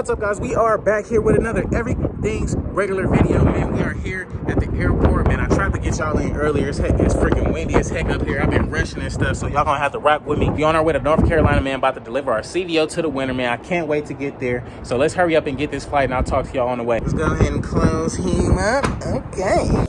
What's up, guys? We are back here with another Everything's Regular video, man. We are here at the airport, man. I tried to get y'all in earlier. It's freaking windy as heck up here. I've been rushing and stuff, so y'all gonna have to rock with me. We on our way to North Carolina, man. About to deliver our CVO to the winter, man. I can't wait to get there. So let's hurry up and get this flight, and I'll talk to y'all on the way. Let's go ahead and close him up. Okay.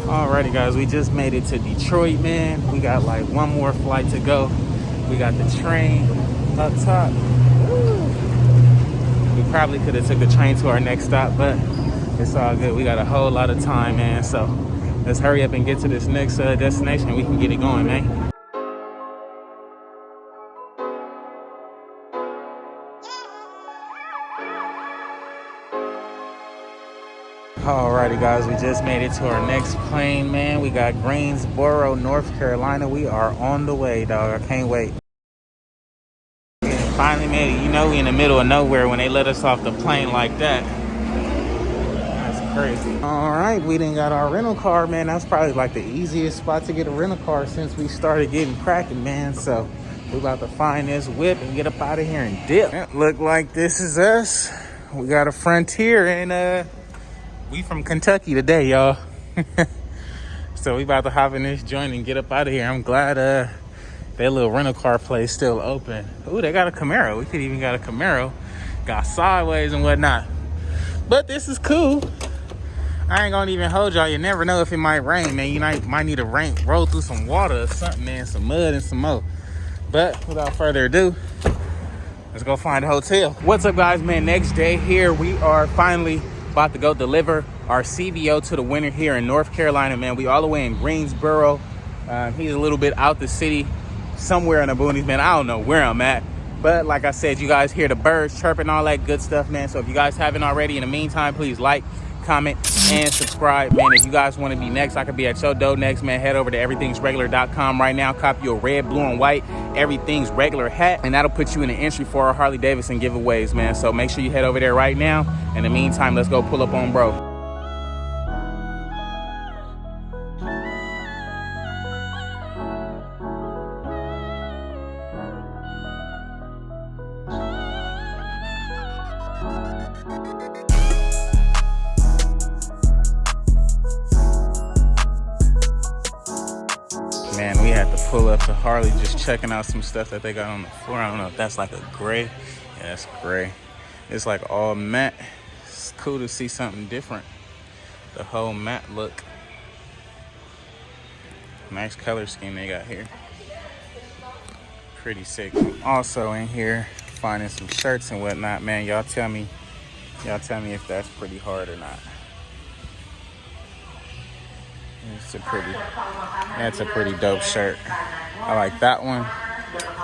Alrighty, guys, we just made it to Detroit, man. We got like one more flight to go. We got the train up top. Woo. We probably could have took the train to our next stop, but it's all good. We got a whole lot of time, man. So let's hurry up and get to this next destination. We can get it going, man. Alrighty, guys, we just made it to our next plane, man. We got Greensboro, North Carolina. We are on the way, dog. I can't wait. Finally made it. You know, we in the middle of nowhere when they let us off the plane like that. That's crazy. All right, we done got our rental car, man. That's probably like the easiest spot to get a rental car since we started getting cracking, man. So we about to find this whip and get up out of here and dip. It look like this is us. We got a Frontier and we from Kentucky today, y'all. So we about to hop in this joint and get up out of here. I'm glad that little rental car place still open. Ooh, they got a Camaro. We could even got a Camaro. Got sideways and whatnot. But this is cool. I ain't gonna even hold y'all. You never know if it might rain, man. You might need to roll through some water or something, man. Some mud and some more. But without further ado, let's go find a hotel. What's up, guys, man? Next day here. We are finally about to go deliver our CVO to the winter here in North Carolina, man. We all the way in Greensboro. He's a little bit out the city, somewhere in the boonies, man. I don't know where I'm at, but like I said, you guys hear the birds chirping, all that good stuff, man. So if you guys haven't already, in the meantime, please like, comment, and subscribe, man. If you guys want to be next, I could be at your door next, man. Head over to everythingsregular.com right now. Copy your red, blue, and white Everything's Regular hat, and that'll put you in the entry for our Harley Davidson giveaways, man. So make sure you head over there right now. In the meantime, let's go pull up on bro. Man, we had to pull up to Harley, just checking out some stuff that they got on the floor. I don't know if that's like a gray. Yeah, that's gray. It's like all matte. It's cool to see something different. The whole matte look. Nice color scheme they got here. Pretty sick. Also in here, finding some shirts and whatnot, man. Y'all tell me if that's pretty hard or not. That's a pretty dope shirt. I like that one.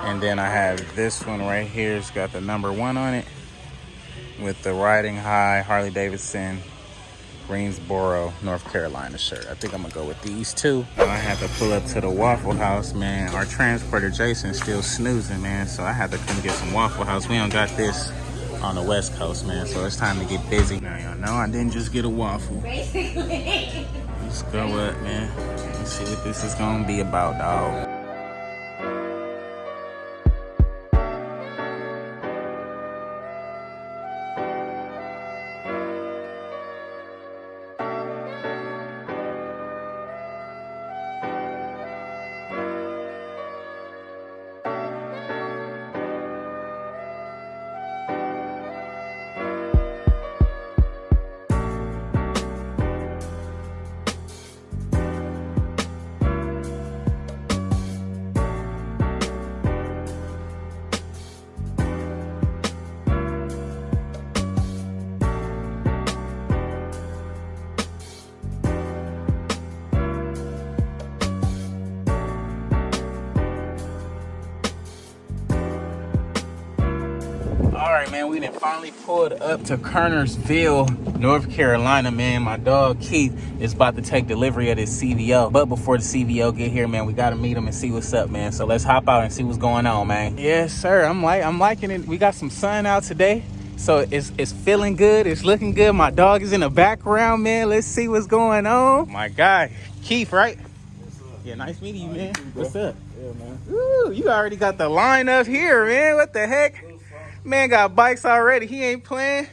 And then I have this one right here. It's got the number 1 on it with the Riding High Harley Davidson Greensboro, North Carolina shirt. I think I'm gonna go with these two. I had to pull up to the Waffle House, man. Our transporter Jason's still snoozing, man. So I had to come get some Waffle House. We don't got this on the West Coast, man. So it's time to get busy. Now y'all know I didn't just get a waffle. Basically. Let's go up, man. Let's see what this is gonna be about, dog. right, man, we done finally pulled up to Kernersville, North Carolina, man. My dog Keith is about to take delivery of this CVO. But before the CVO get here, man, we gotta meet him and see what's up, man. So let's hop out and see what's going on, man. Yes, sir. I'm liking it. We got some sun out today, so it's feeling good. It's looking good. My dog is in the background, man. Let's see what's going on. My guy, Keith, right? What's up? Yeah, nice meeting you, man. What's up? Yeah, man. Ooh, you already got the line up here, man. What the heck? Man got bikes already. He ain't playing.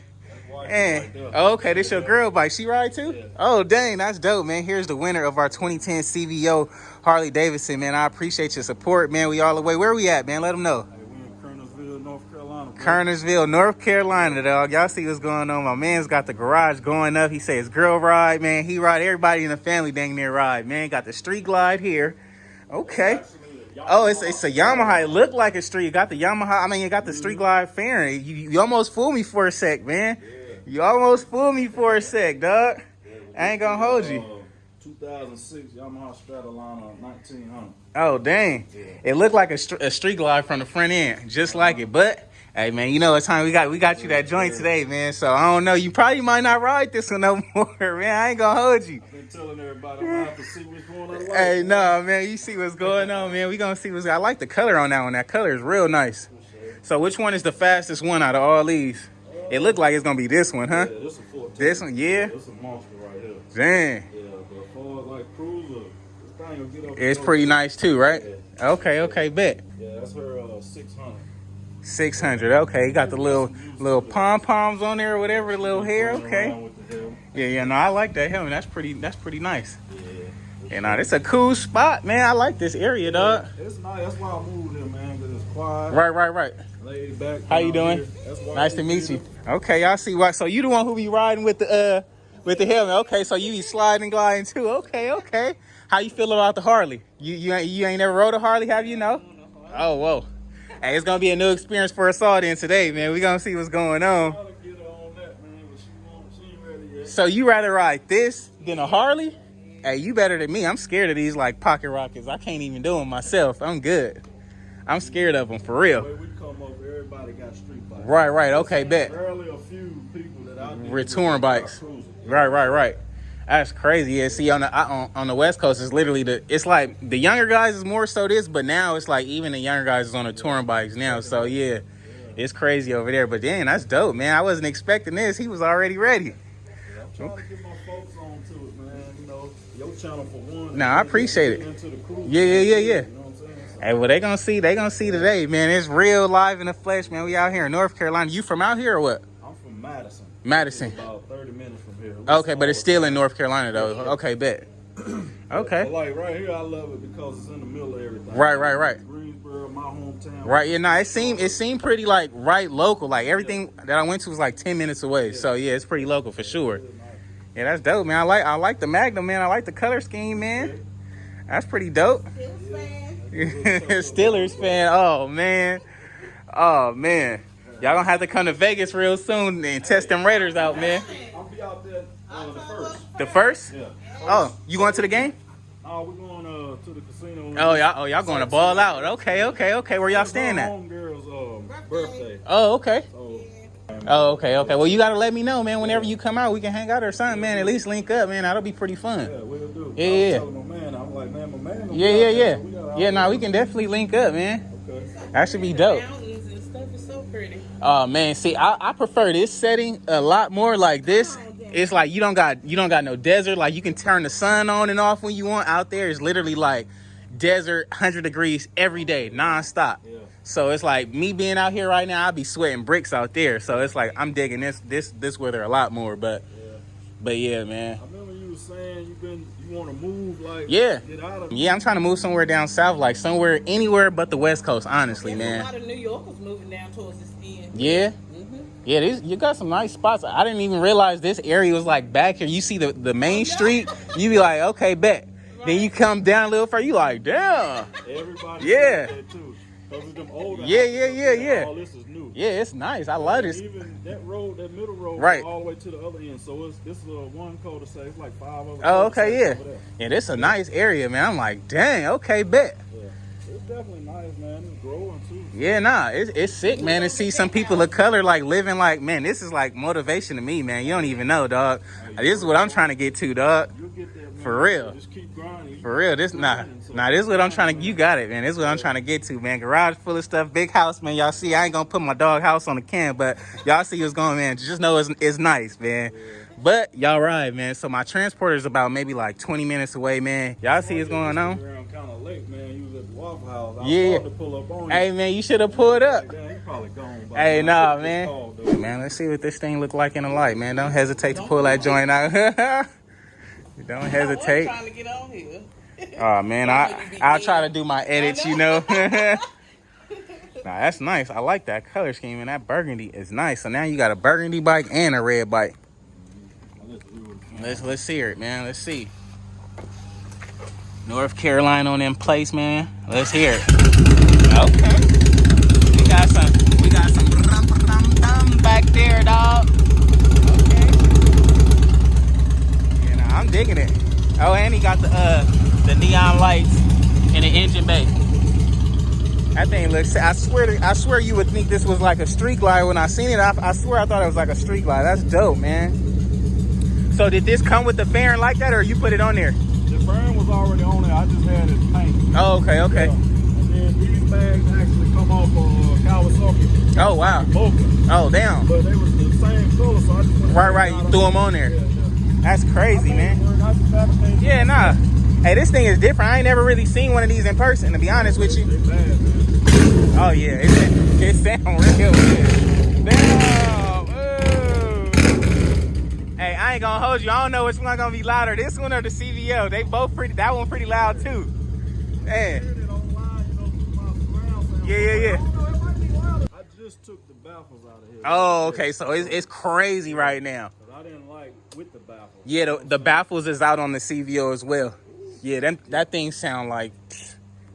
And okay, this your girl bike. She ride too? Yeah. Oh, dang, that's dope, man. Here's the winner of our 2010 CVO Harley Davidson, man. I appreciate your support, man. We all the way. Where we at, man? Let them know. Hey, we in Kernersville, North Carolina. Bro. Kernersville, North Carolina, dog. Y'all see what's going on. My man's got the garage going up. He says girl ride, man. He ride. Everybody in the family dang near ride, man. Got the street glide here. Okay. Oh, it's a Yamaha. It looked like a street. You got the Yamaha. I mean, you got the street glide fairing. You almost fooled me for a sec, man. Yeah. You almost fooled me for a sec, dog. Yeah, I ain't gonna hold you. 2006 Yamaha Stradaliner 1900. Oh, dang. Yeah. It looked like a street glide from the front end, just like it. But hey, man, you know it's time. We got you that joint today, man. So I don't know. You probably might not ride this one no more, man. I ain't gonna hold you. I've been telling everybody I'm gonna have to see which one I like. Hey, no, man. You see what's going on, man. We gonna see what's. I like the color on that one. That color is real nice. So which one is the fastest one out of all these? It looked like it's gonna be this one, huh? Yeah, this a 14. This one, yeah. This a monster right here. Dang. Yeah, but as far as like cruiser, this thing will get up. It's pretty nice too, right? Yeah. Okay, bet. Yeah, that's her 600. 600. Okay, you got the little pom poms on there or whatever, the little hair. Okay. Yeah. No, I like that helmet. That's pretty nice. Yeah. And it's a cool spot, man. I like this area, dog. It's nice. That's why I moved here, man, because it's quiet. Right. Laid back. How you doing? Nice to meet you. Okay, y'all see why. So you the one who be riding with the helmet. Okay, so you be sliding and gliding too. Okay. How you feel about the Harley? You ain't never rode a Harley, have you? No? Oh, whoa. Hey, it's gonna be a new experience for us all then today, man. We gonna see what's going on. So you rather ride this than a Harley? Hey, you better than me. I'm scared of these like pocket rockets. I can't even do them myself. I'm good. I'm scared of them for real. We come up, everybody got street bikes. Right. Okay, bet. Barely a few people that I We're touring bikes. Right. That's crazy. Yeah, see on the West Coast, it's literally it's like the younger guys is more so this, but now it's like even the younger guys is on the touring bikes now. So yeah, it's crazy over there. But then that's dope, man. I wasn't expecting this. He was already ready. Yeah, I'm trying to get my folks on to it, man. You know, your channel for one. Nah, I appreciate it. Yeah. You know what I'm saying? So, Hey, well, they gonna see today, man. It's real live in the flesh, man. We out here in North Carolina. You from out here or what? I'm from Madison. Madison. About 30 minutes from here. Okay, but it's still in North Carolina though. Okay, bet. Okay. But like right here, I love it because it's in the middle of everything. Right. Greensboro, my hometown. Right, yeah, no, it seemed pretty like right local. Like everything that I went to was like 10 minutes away. So yeah, it's pretty local for sure. Yeah, that's dope, man. I like the Magnum, man. I like the color scheme, man. That's pretty dope. Steelers fan. Oh man. Y'all gonna have to come to Vegas real soon and test them Raiders out, man. I'll be out there the first. The first? Yeah. Oh, you going to the game? Oh, we're going to the casino. Oh, y'all going to ball out. Okay. Where y'all staying at? Homegirl's birthday. Oh, okay. So, Oh, okay. Well, you gotta let me know, man. Whenever you come out, we can hang out or something, man. At least link up, man. That'll be pretty fun. yeah, we'll do. Yeah. I was telling my man, I'm like, man, my man. Yeah, we can definitely link up, man. Okay. That should be dope. Mountains and stuff is so pretty. Oh man, see, I prefer this setting a lot more. Like this, it's like you don't got no desert. Like you can turn the sun on and off when you want. Out there is literally like desert, 100 degrees every day, nonstop. Yeah. So it's like me being out here right now, I'll be sweating bricks out there. So it's like I'm digging this weather a lot more. But yeah, man. I remember you were saying you want to move, like, Yeah. get out of. Yeah, I'm trying to move somewhere down south, like somewhere anywhere but the West Coast, honestly, There's man. a lot of New Yorkers moving down towards this end. Yeah. Yeah, you got some nice spots. I didn't even realize this area was like back here. You see the main street, you be like, okay, bet. Right. Then you come down a little further, you like, damn. Everybody Yeah. said that too. Those are them older Yeah. All this is new. Yeah, it's nice. I love this. Even that road, that middle road, Right. all the way to the other end. So this is one cul-de-sac. It's like 5 other. Oh, okay, yeah. over there. Yeah, this a nice area, man. I'm like, dang, okay, bet. Yeah. It's definitely nice, man. It's growing too. Yeah, nah, it's sick, man, to see some people of color like living like, man, this is like motivation to me, man. You don't even know, dog. This is what I'm trying to get to, dog. You'll get there, man. For real. Just keep grinding. For real, this this is what I'm trying to. You got it, man. This is what I'm trying to get to, man. Garage full of stuff, big house, man. Y'all see, I ain't gonna put my dog house on the can, but y'all see what's going, man. Just know it's nice, man. But y'all right, man. So my transporter is about maybe like 20 minutes away, man. Y'all see what's going on? Kind of late, man. You was at the Waffle House. I Yeah. was to pull up on you. Hey, man, you should have pulled up. Like, he probably gone. Hey, nah, man. Man, let's see what this thing look like in the light, man. Don't hesitate to pull that joint out. Don't hesitate. I'm trying to get on here. Oh, man, I'll try to do my edits, you know. Nah, that's nice. I like that color scheme, and that burgundy is nice. So now you got a burgundy bike and a red bike. Let's see it, man. Let's see. North Carolina on them plates, man. Let's hear it. Okay. We got some rum back there, dog. Okay. Yeah, nah, I'm digging it. Oh, and he got the neon lights in the engine bay. That thing looks. I swear you would think this was like a street glide. When I seen it, I swear I thought it was like a street glide. That's dope, man. So did this come with the fairing like that, or you put it on there? The fairing was already on there. I just had it painted. Oh, okay. Yeah. And then these bags actually come off of Kawasaki. Oh, wow. Boca. Oh, damn. But they was the same color, so I just went Right. You threw them on there. Yeah. That's crazy, man. I just fabricated. Yeah, nah. Hey, this thing is different. I ain't never really seen one of these in person, to be honest with you. They bad, man. Oh, yeah. It sounds real good. Damn. Hey, I ain't gonna hold you. I don't know which one gonna be louder, this one or the CVO. They both pretty. That one pretty loud too. Man. Yeah. I just took the baffles out of here. Oh, okay. So it's crazy right now. But I didn't like with the baffles. Yeah, the baffles is out on the CVO as well. Yeah, that thing sound like.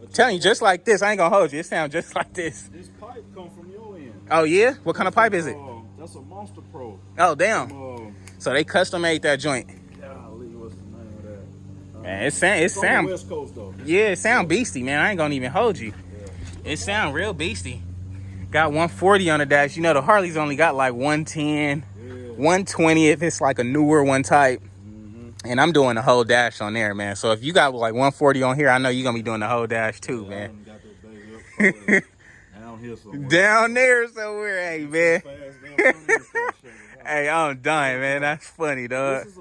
I'm telling you, just like this. I ain't gonna hold you. It sounds just like this. This pipe come from your end. Oh yeah? What kind of pipe is it? That's a Monster Pro. Oh damn. So they custom made that joint. Golly, what's the name of that? Man, it sound. On the West Coast though. Yeah, it sound beastie, man. I ain't gonna even hold you. Yeah. It sound real beastie. Got 140 on the dash. You know the Harleys only got like 110, 120 if it's like a newer one type. And I'm doing the whole dash on there, man. So if you got like 140 on here, I know you're gonna be doing the whole dash too, man. I got that baby up down here somewhere. Down there somewhere, hey man. Hey, I'm done, man. That's funny, dog. This is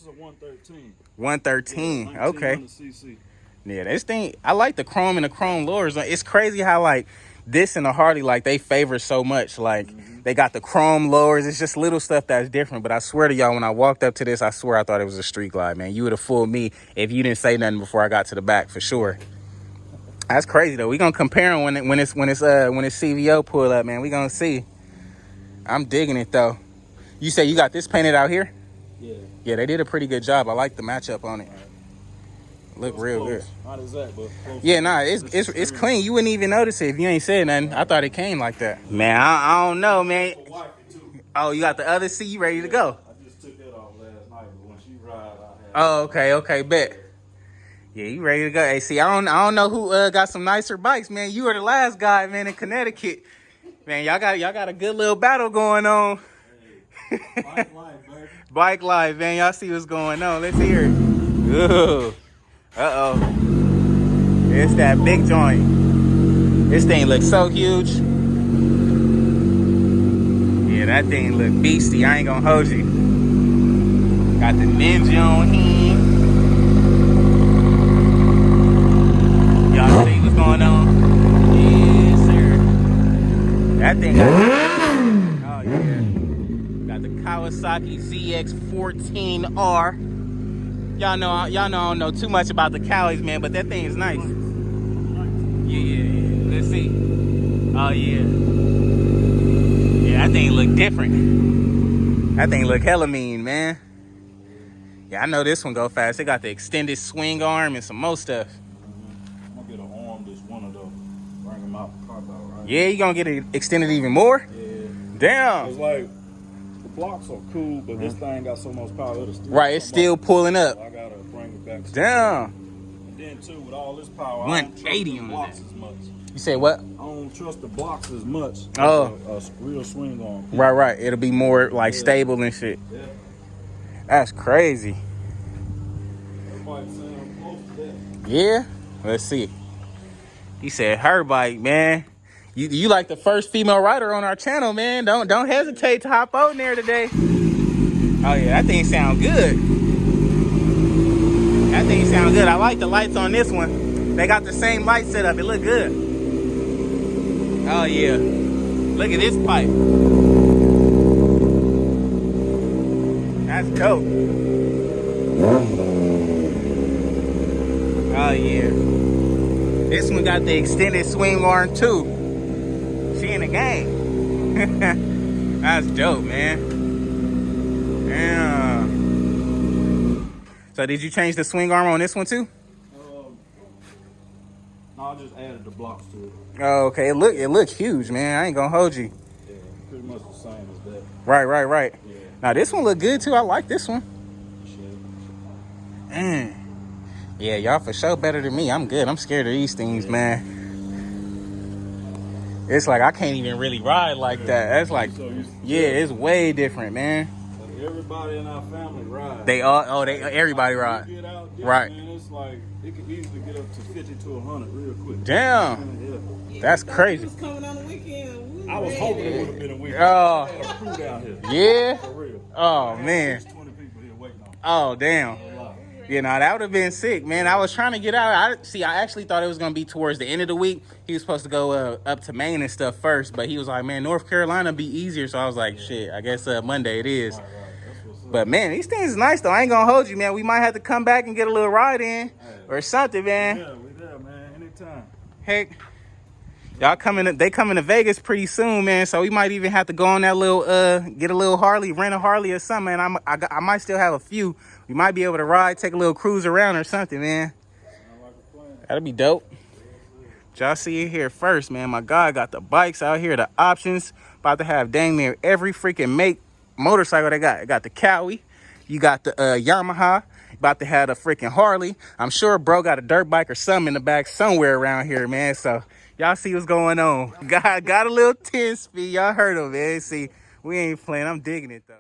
a 113. 113. Yeah, okay. cc. Yeah, this thing, I like the chrome and the chrome lures. It's crazy how like this and the Harley, like they favor so much. Like they got the chrome lowers. It's just little stuff that's different. But I swear to y'all, when I walked up to this, I swear I thought it was a street glide, man. You would have fooled me if you didn't say nothing before I got to the back, for sure. That's crazy though. We gonna compare them when it's CVO pull up, man. We gonna see. I'm digging it though. You say you got this painted out here? Yeah. Yeah, they did a pretty good job. I like the matchup on it. Look real close. good. Not exact, but close. Yeah, nah, it's clean. You wouldn't even notice it if you ain't said nothing. I thought it came like that. Man, I don't know, man. Oh, you got the other seat. You ready to go? I just took that off last night, but when she ride, I had. Oh, okay, bet. Yeah, you ready to go? Hey, see, I don't know who got some nicer bikes, man. You were the last guy, man, in Connecticut. Man, y'all got a good little battle going on. Hey, bike life, baby. Bike life, man. Y'all see what's going on. Let's hear it. Ooh. Uh-oh. It's that big joint. This thing looks so huge. Yeah, that thing look beastie. I ain't gonna hold you. Got the Ninja on here. Y'all see what's going on? Yes, sir. That thing got... Oh, yeah. Got the Kawasaki ZX14R. Y'all know I don't know too much about the Cowies, man, but that thing is nice. Yeah. Let's see. Oh, yeah. Yeah, that thing look different. That thing look hella mean, man. Yeah, I know this one go fast. It got the extended swing arm and some more stuff. I'm gonna get an arm this one of them. Bring them out, carve out, right? Yeah, you gonna get it extended even more? Yeah. Damn. It's like the blocks are cool, but this thing got so much power it'll still. Right, it's still pulling up. So I gotta bring it back. Damn. And then too, with all this power, 180 on I don't trust that. the blocks as much. You say what? I don't trust the blocks as much. Oh. As a real swing on. Right. It'll be more like stable and shit. Yeah. That's crazy. Everybody saying I'm close to that. Yeah. Let's see. He said her bike, man. You like the first female rider on our channel, man. Don't hesitate to hop on there today. Oh yeah, that thing sound good. That thing sound good. I like the lights on this one. They got the same light setup. It look good. Oh yeah. Look at this pipe. That's dope. Oh yeah. This one got the extended swing arm too. She in the game. That's dope, man. Yeah. So did you change the swing arm on this one too? No, I just added the blocks to it. Oh, okay. It look huge, man. I ain't gonna hold you. Yeah, pretty much the same as that. Right. Yeah. Now this one look good too. I like this one. Shit. Yeah, y'all for sure better than me. I'm good. I'm scared of these things, man. It's like I can't even really ride like that. That's like, yeah, it's way different, man. Everybody in our family ride. Everybody ride. Get out there, Right. Man, it's like it can easily get up to 50 to 100 real quick. Damn. Yeah. That's crazy. Was coming on the weekend. I was hoping it would have been a weekend. Oh. I had a crew down here. Yeah. For real. Oh man. 20 people here waiting on me. Oh damn. A lot. You know, that would have been sick, man. I was trying to get out. I actually thought it was going to be towards the end of the week. He was supposed to go up to Maine and stuff first, but he was like, man, North Carolina be easier. So I was like, shit, I guess Monday it is. Right. That's what's up. But, man, these things is nice, though. I ain't going to hold you, man. We might have to come back and get a little ride in or something, man. Yeah, we there, man. Anytime. Heck, y'all they coming to Vegas pretty soon, man. So we might even have to go on that little, get a little Harley, rent a Harley or something, man. I might still have a few. We might be able to ride, take a little cruise around or something, man. That'd be dope. Y'all see it here first, man. My guy got the bikes out here, the options. About to have dang near every freaking make motorcycle they got. Got the Cowie. You got the Yamaha. About to have the freaking Harley. I'm sure bro got a dirt bike or something in the back somewhere around here, man. So y'all see what's going on. Got a little 10 speed. Y'all heard him, man. See, we ain't playing. I'm digging it, though.